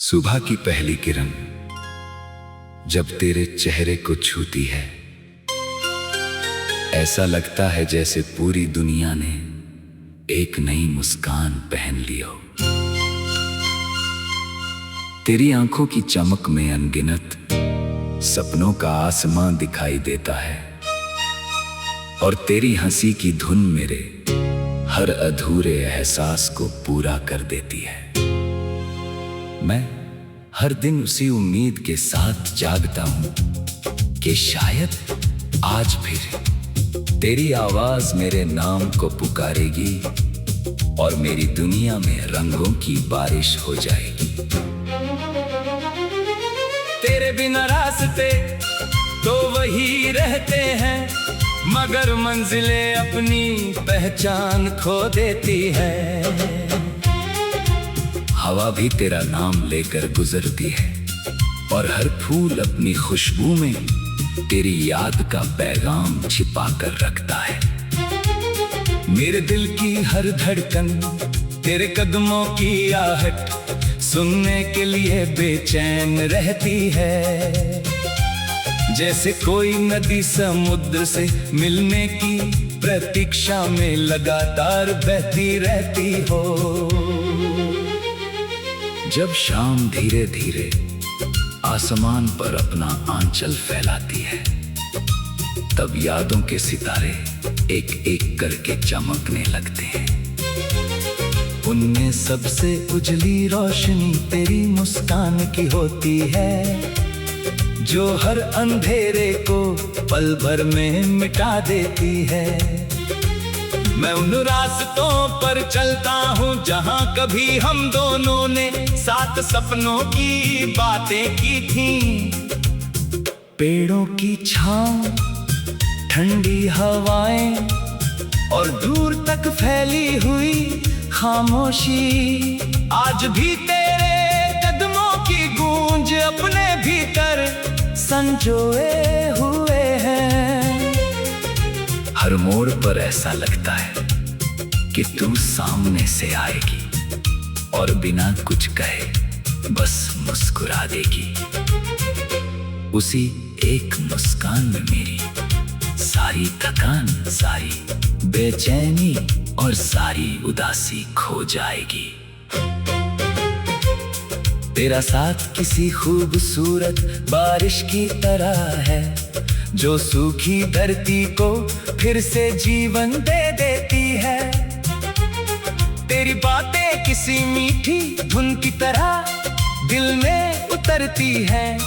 सुबह की पहली किरण जब तेरे चेहरे को छूती है, ऐसा लगता है जैसे पूरी दुनिया ने एक नई मुस्कान पहन ली हो। तेरी आंखों की चमक में अनगिनत सपनों का आसमां दिखाई देता है और तेरी हंसी की धुन मेरे हर अधूरे एहसास को पूरा कर देती है। मैं हर दिन उसी उम्मीद के साथ जागता हूं कि शायद आज फिर तेरी आवाज मेरे नाम को पुकारेगी और मेरी दुनिया में रंगों की बारिश हो जाएगी। तेरे बिना रास्ते तो वही रहते हैं, मगर मंजिलें अपनी पहचान खो देती है। हवा भी तेरा नाम लेकर गुजरती है और हर फूल अपनी खुशबू में तेरी याद का पैगाम छिपा कर रखता है। मेरे दिल की हर धड़कन तेरे कदमों की आहट सुनने के लिए बेचैन रहती है। जैसे कोई नदी समुद्र से मिलने की प्रतीक्षा में लगातार बहती रहती हो। जब शाम धीरे धीरे आसमान पर अपना आंचल फैलाती है, तब यादों के सितारे एक एक करके चमकने लगते हैं। उनमें सबसे उजली रोशनी तेरी मुस्कान की होती है, जो हर अंधेरे को पल भर में मिटा देती है। मैं उन रास्तों पर चलता हूँ जहाँ कभी हम दोनों ने साथ सपनों की बातें की थीं। पेड़ों की छांव, ठंडी हवाएं और दूर तक फैली हुई खामोशी आज भी तेरे कदमों की गूंज अपने भीतर संजोए हुए हैं। हर मोड़ पर ऐसा लगता है कि तू सामने से आएगी और बिना कुछ कहे बस मुस्कुरा देगी। उसी एक मुस्कान में मेरी सारी थकान, सारी बेचैनी और सारी उदासी खो जाएगी। तेरा साथ किसी खूबसूरत बारिश की तरह है, जो सूखी धरती को फिर से जीवन दे देती है। तेरी बातें किसी मीठी धुन की तरह दिल में उतरती है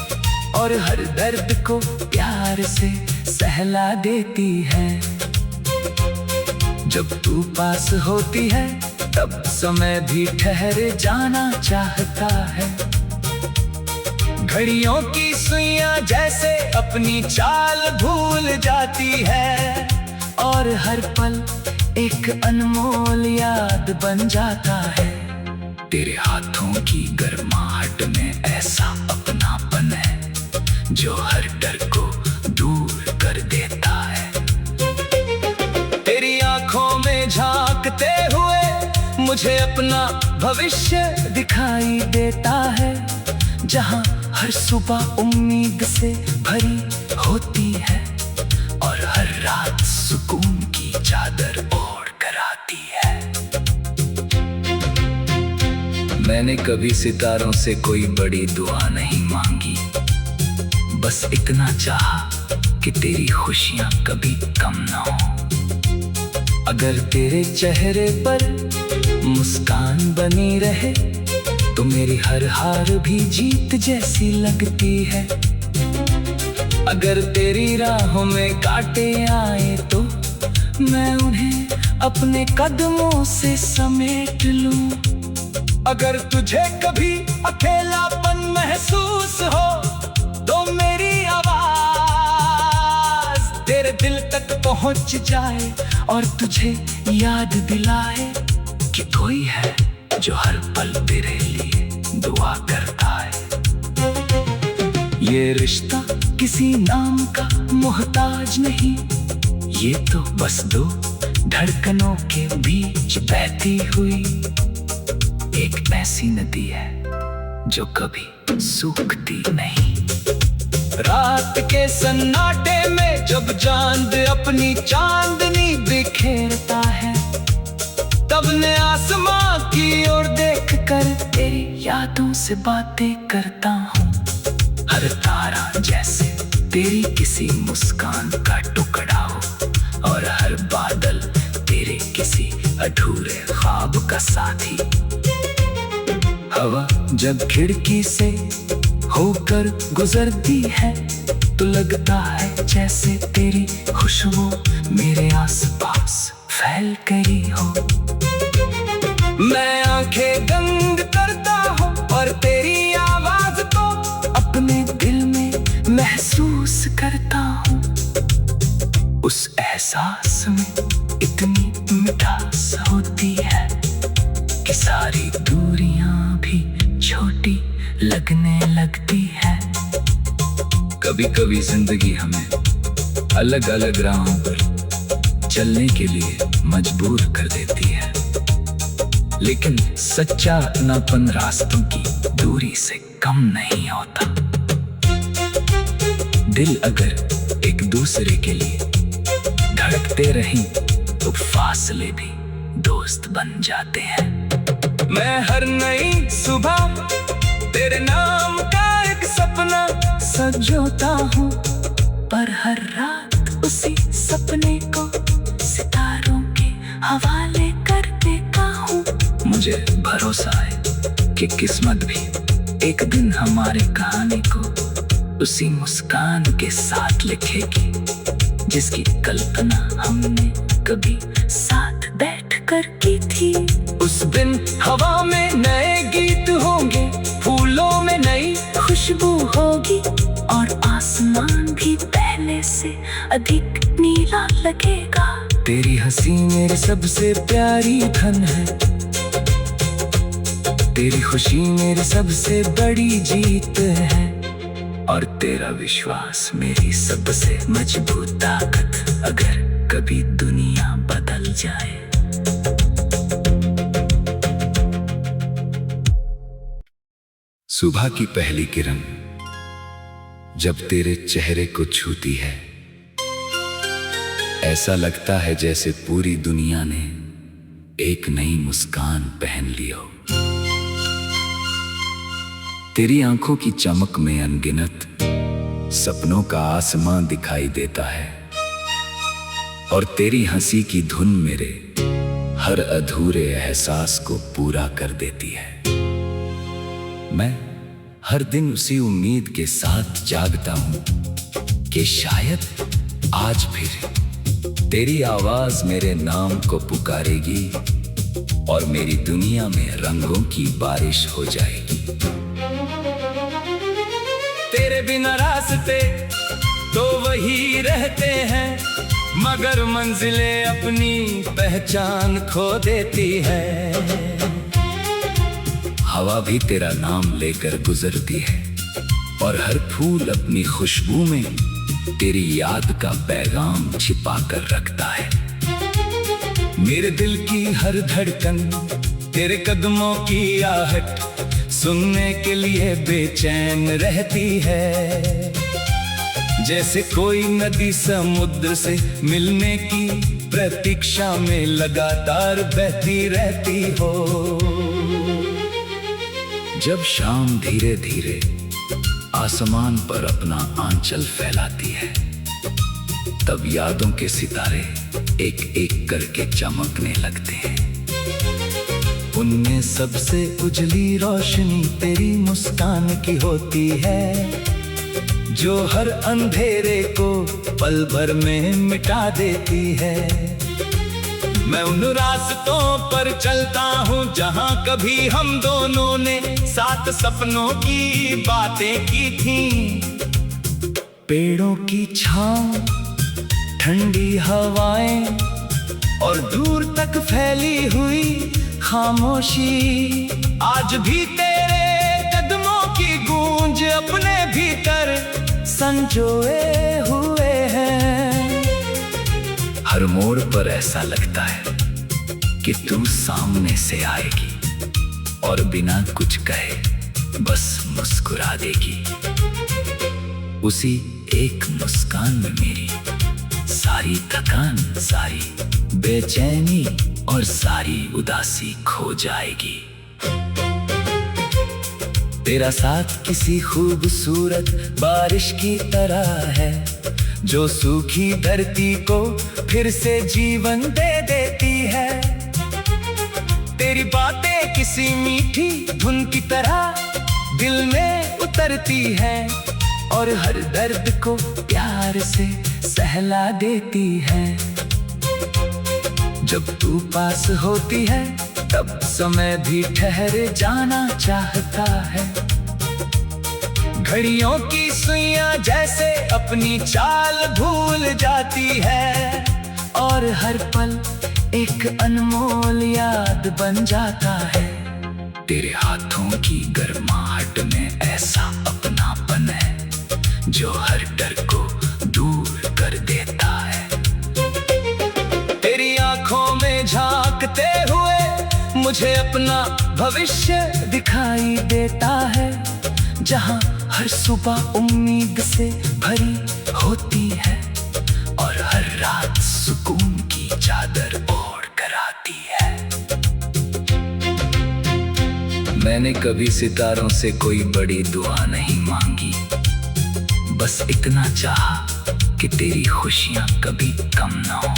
और हर दर्द को प्यार से सहला देती है। जब तू पास होती है तब समय भी ठहर जाना चाहता है। घड़ियों की सुइयां जैसे अपनी चाल भूल जाती है और हर पल एक अनमोल याद बन जाता है। तेरे हाथों की गर्माहट में ऐसा अपनापन है जो हर डर को दूर कर देता है। तेरी आंखों में झांकते हुए मुझे अपना भविष्य दिखाई देता है, जहां हर सुबह उम्मीद से भरी होती है और हर रात सुकून की चादर ओढ़ कर आती है। मैंने कभी सितारों से कोई बड़ी दुआ नहीं मांगी, बस इतना चाहा कि तेरी खुशियां कभी कम ना हो। अगर तेरे चेहरे पर मुस्कान बनी रहे तो मेरी हर हार भी जीत जैसी लगती है। अगर तेरी राहों में कांटे आए तो मैं उन्हें अपने कदमों से समेट लूं। अगर तुझे कभी अकेलापन महसूस हो तो मेरी आवाज तेरे दिल तक पहुंच जाए और तुझे याद दिलाए कि कोई है जो हर पल तेरे लिए दुआ करता है। ये रिश्ता किसी नाम का मोहताज नहीं, ये तो बस दो धड़कनों के बीच बहती हुई एक ऐसी नदी है जो कभी सूखती नहीं। रात के सन्नाटे में जब चांद अपनी चांदनी बिखेरता है, तब ने आसमां की ओर देख कर तेरी यादों से बातें करता हूँ। हर तारा जैसे तेरी किसी मुस्कान का टुकड़ा हो, और हर बादल तेरे किसी अधूरे ख्वाब का साथी। हवा जब खिड़की से होकर गुजरती है, तो लगता है जैसे तेरी खुशबू मेरे आसपास फैल गई हो। मैं आंखें बंद करता हूँ और तेरी आवाज तो अपने दिल में महसूस करता हूँ। उस एहसास में इतनी मिठास होती है कि सारी दूरियां भी छोटी लगने लगती है। कभी कभी जिंदगी हमें अलग अलग राहों पर चलने के लिए मजबूर कर देती है, लेकिन सच्चा अपनापन रास्तों की दूरी से कम नहीं होता। दिल अगर एक दूसरे के लिए धड़कते रहें, तो फासले भी दोस्त बन जाते हैं। मैं हर नई सुबह तेरे नाम का एक सपना सजोता हूँ, पर हर रात उसी सपने को सितारों के हवाले कर देता हूँ। मुझे भरोसा है कि किस्मत भी एक दिन हमारे कहानी को उसी मुस्कान के साथ लिखेगी, जिसकी कल्पना हमने कभी साथ बैठकर की थी। उस दिन हवा में नए गीत होंगे, फूलों में नई खुशबू होगी, और आसमान भी पहले से अधिक नीला लगेगा। तेरी हंसी मेरी सबसे प्यारी धन है, तेरी खुशी मेरी सबसे बड़ी जीत है, और तेरा विश्वास मेरी सबसे मजबूत ताकत। अगर कभी दुनिया बदल जाए। सुबह की पहली किरण जब तेरे चेहरे को छूती है, ऐसा लगता है जैसे पूरी दुनिया ने एक नई मुस्कान पहन ली हो। तेरी आंखों की चमक में अनगिनत सपनों का आसमां दिखाई देता है, और तेरी हंसी की धुन मेरे हर अधूरे एहसास को पूरा कर देती है। मैं हर दिन उसी उम्मीद के साथ जागता हूं कि शायद आज फिर तेरी आवाज मेरे नाम को पुकारेगी, और मेरी दुनिया में रंगों की बारिश हो जाएगी। तेरे बिना रास्ते तो वही रहते हैं, मगर मंजिलें अपनी पहचान खो देती है। हवा भी तेरा नाम लेकर गुजरती है, और हर फूल अपनी खुशबू में तेरी याद का पैगाम छिपा कर रखता है। मेरे दिल की हर धड़कन तेरे कदमों की आहट सुनने के लिए बेचैन रहती है, जैसे कोई नदी समुद्र से मिलने की प्रतीक्षा में लगातार बहती रहती हो। जब शाम धीरे धीरे आसमान पर अपना आंचल फैलाती है, तब यादों के सितारे एक एक करके चमकने लगते हैं। उनमें सबसे उजली रोशनी तेरी मुस्कान की होती है, जो हर अंधेरे को पल भर में मिटा देती है। मैं उन रास्तों पर चलता हूँ जहाँ कभी हम दोनों ने साथ सपनों की बातें की थी। पेड़ों की छांव, ठंडी हवाएं और दूर तक फैली हुई खामोशी, आज भी तेरे कदमों की गूंज अपने भीतर संजोए हुए हैं। हर मोड़ पर ऐसा लगता है कि तू सामने से आएगी, और बिना कुछ कहे बस मुस्कुरा देगी। उसी एक मुस्कान में मेरी सारी थकान, सारी बेचैनी और सारी उदासी खो जाएगी। तेरा साथ किसी खूबसूरत बारिश की तरह है, जो सूखी धरती को फिर से जीवन दे देती है। तेरी बातें किसी मीठी धुन की तरह दिल में उतरती है और हर दर्द को प्यार से सहला देती है। जब तू पास होती है तब समय भी ठहर जाना चाहता है। घड़ियों की सुइयां जैसे अपनी चाल भूल जाती है और हर पल एक अनमोल याद बन जाता है। तेरे हाथों की गर्माहट में ऐसा अपनापन है जो हर डर को दूर कर देता है। तेरी आंखों में झांकते हुए मुझे अपना भविष्य दिखाई देता है, जहां हर सुबह उम्मीद से भरी होती है और हर रात सुकून की चादर ओढ़ कर आती है। मैंने कभी सितारों से कोई बड़ी दुआ नहीं मांगी, बस इतना चाहा कि तेरी खुशियां कभी कम ना हो।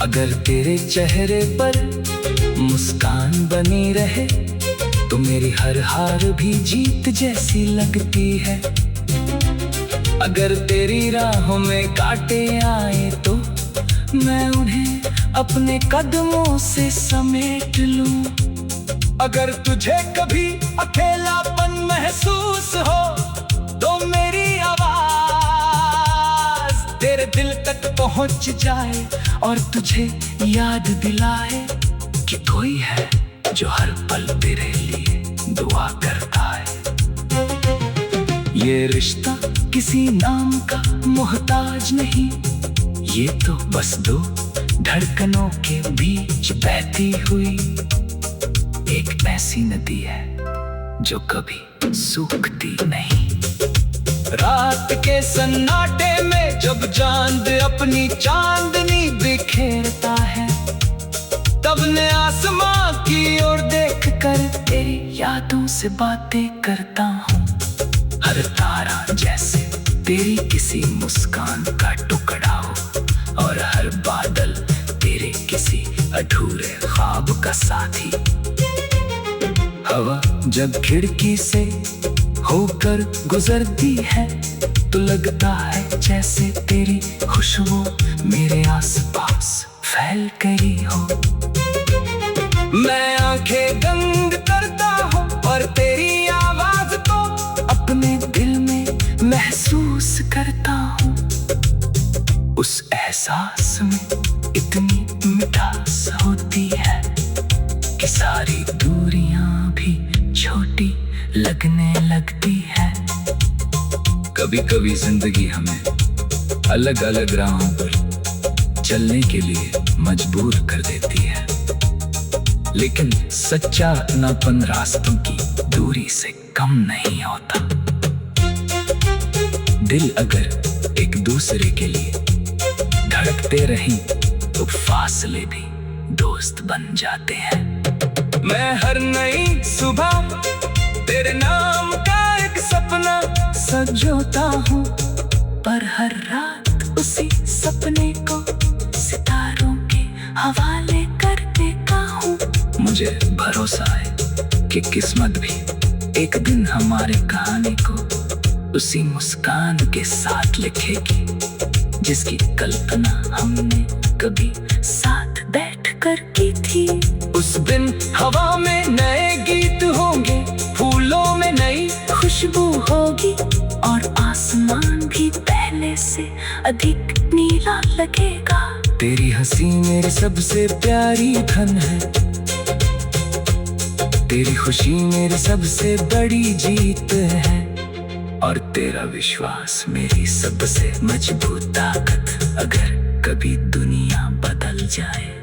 अगर तेरे चेहरे पर मुस्कान बनी रहे तो मेरी हर हार भी जीत जैसी लगती है। अगर तेरी राहों में कांटे आए तो मैं उन्हें अपने कदमों से समेट लूं। अगर तुझे कभी अकेलापन महसूस हो तो मेरी आवाज तेरे दिल तक पहुंच जाए और तुझे याद दिलाए कि कोई है जो हर पल तेरे लिए दुआ करता है। ये रिश्ता किसी नाम का मोहताज नहीं, ये तो बस दो धड़कनों के बीच बहती हुई एक ऐसी नदी है जो कभी सूखती नहीं। रात के सन्नाटे में जब चांद अपनी चांदनी बिखेरता है, तब ने आसमां की ओर देख कर तेरी यादों से बातें करता हूँ। हर तारा जैसे तेरी किसी मुस्कान का टुकड़ा हो और हर बादल तेरे किसी अधूरे ख्वाब का साथी। हवा जब खिड़की से होकर गुजरती है तो लगता है जैसे तेरी खुशबू मेरे आसपास फैल गई हो। मैं आंखें बंद करता हूँ और तेरी आवाज को अपने दिल में महसूस करता हूँ। उस एहसास में इतनी मिठास होती है कि सारी दूरियां भी छोटी लगने लगती है। कभी कभी जिंदगी हमें अलग अलग राहों पर चलने के लिए मजबूर कर देती है, लेकिन सच्चा अपनापन रास्तों की दूरी से कम नहीं होता। दिल अगर एक दूसरे के लिए धड़कते रहें तो फासले भी दोस्त बन जाते हैं। मैं हर नई सुबह तेरे नाम का एक सपना सजोता हूँ, पर हर रात उसी सपने को सितारों के हवाले कर देता हूँ। मुझे भरोसा है कि किस्मत भी एक दिन हमारे कहानी को उसी मुस्कान के साथ लिखेगी जिसकी कल्पना हमने कभी साथ बैठकर की थी। उस दिन हवा में नए गीत होंगे, फूलों में नई खुशबू होगी और आसमान भी पहले से अधिक नीला लगेगा। तेरी हंसी मेरी सबसे प्यारी धन है, तेरी खुशी मेरी सबसे बड़ी जीत है और तेरा विश्वास मेरी सबसे मजबूत ताकत। अगर कभी दुनिया बदल जाए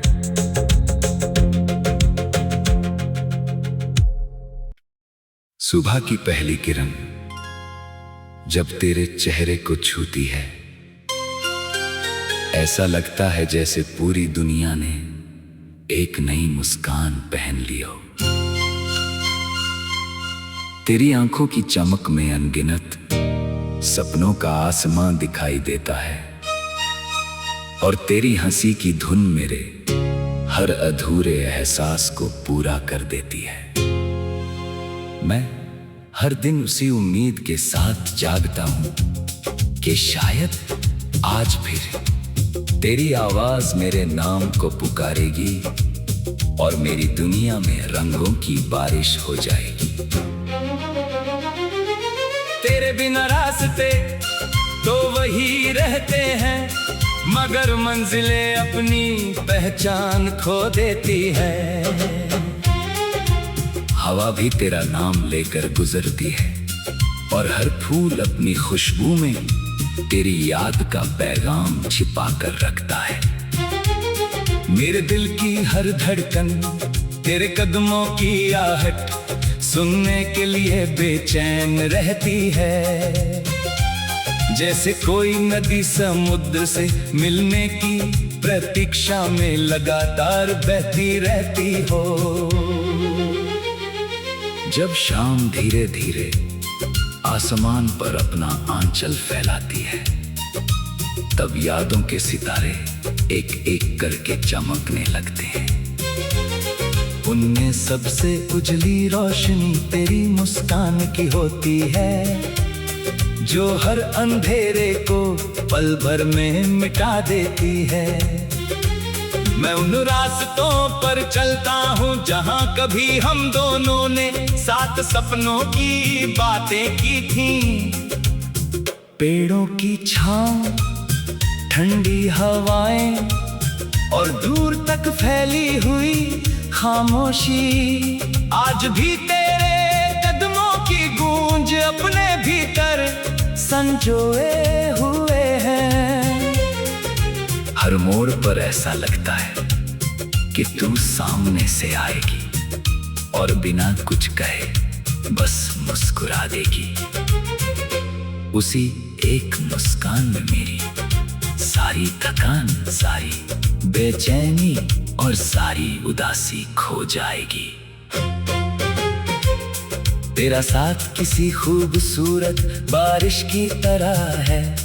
सुबह की पहली किरण जब तेरे चेहरे को छूती है, ऐसा लगता है जैसे पूरी दुनिया ने एक नई मुस्कान पहन ली हो। तेरी आंखों की चमक में अनगिनत सपनों का आसमां दिखाई देता है और तेरी हंसी की धुन मेरे हर अधूरे एहसास को पूरा कर देती है। मैं हर दिन उसी उम्मीद के साथ जागता हूं कि शायद आज फिर तेरी आवाज मेरे नाम को पुकारेगी और मेरी दुनिया में रंगों की बारिश हो जाएगी। तेरे बिना रास्ते तो वही रहते हैं, मगर मंजिलें अपनी पहचान खो देती है। हवा भी तेरा नाम लेकर गुजरती है और हर फूल अपनी खुशबू में तेरी याद का पैगाम छिपा कर रखता है। मेरे दिल की हर धड़कन तेरे कदमों की आहट सुनने के लिए बेचैन रहती है। जैसे कोई नदी समुद्र से मिलने की प्रतीक्षा में लगातार बहती रहती हो। जब शाम धीरे धीरे आसमान पर अपना आंचल फैलाती है, तब यादों के सितारे एक एक करके चमकने लगते हैं। उनमें सबसे उजली रोशनी तेरी मुस्कान की होती है, जो हर अंधेरे को पल भर में मिटा देती है। मैं उन रास्तों पर चलता हूँ जहाँ कभी हम दोनों ने साथ सपनों की बातें की थी। पेड़ों की छांव, ठंडी हवाएं और दूर तक फैली हुई खामोशी आज भी तेरे कदमों की गूंज अपने भीतर संजोए हुए हैं। हर मोड़ पर ऐसा लगता है कि तू सामने से आएगी और बिना कुछ कहे बस मुस्कुरा देगी। उसी एक मुस्कान में मेरी सारी थकान, सारी बेचैनी और सारी उदासी खो जाएगी। तेरा साथ किसी खूबसूरत बारिश की तरह है,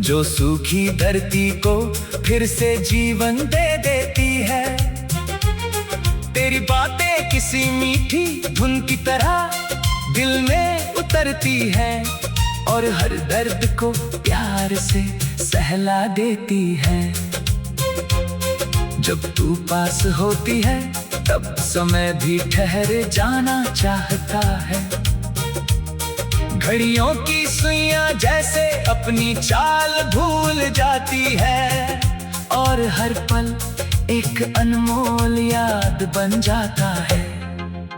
जो सूखी धरती को फिर से जीवन दे देती है। तेरी बातें किसी मीठी धुन की तरह दिल में उतरती है और हर दर्द को प्यार से सहला देती है। जब तू पास होती है तब समय भी ठहर जाना चाहता है। घड़ियों की सुइयां जैसे अपनी चाल भूल जाती है और हर पल एक अनमोल याद बन जाता है।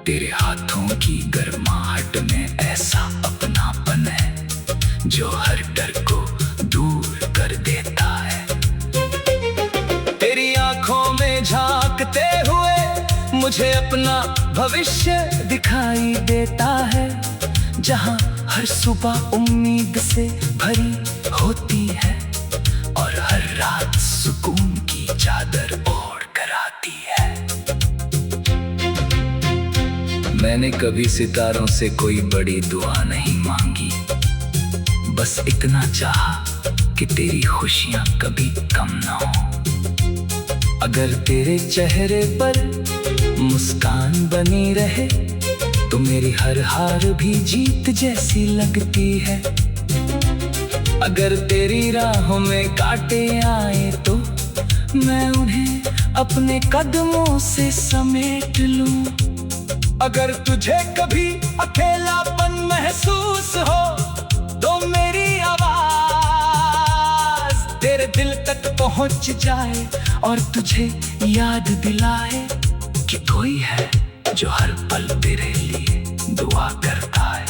तेरे हाथों की गर्माहट में ऐसा अपनापन है जो हर डर को दूर कर देता है। तेरी आंखों में झांकते हुए मुझे अपना भविष्य दिखाई देता है, जहां हर सुबह उम्मीद से भरी होती है और हर रात सुकून की चादर ओढ़ कर आती है। मैंने कभी सितारों से कोई बड़ी दुआ नहीं मांगी, बस इतना चाहा कि तेरी खुशियां कभी कम ना हो। अगर तेरे चेहरे पर मुस्कान बनी रहे तो मेरी हर हार भी जीत जैसी लगती है। अगर तेरी राहों में कांटे आए तो मैं उन्हें अपने कदमों से समेट लूं। अगर तुझे कभी अकेलापन महसूस हो तो मेरी आवाज तेरे दिल तक पहुंच जाए और तुझे याद दिलाए कि कोई है जो हर पल तेरे लिए दुआ करता है।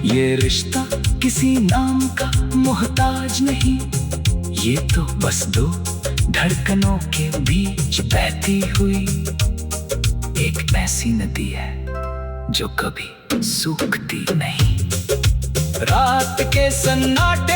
ये रिश्ता किसी नाम का मोहताज नहीं, ये तो बस दो धड़कनों के बीच बहती हुई एक ऐसी नदी है जो कभी सूखती नहीं। रात के सन्नाटे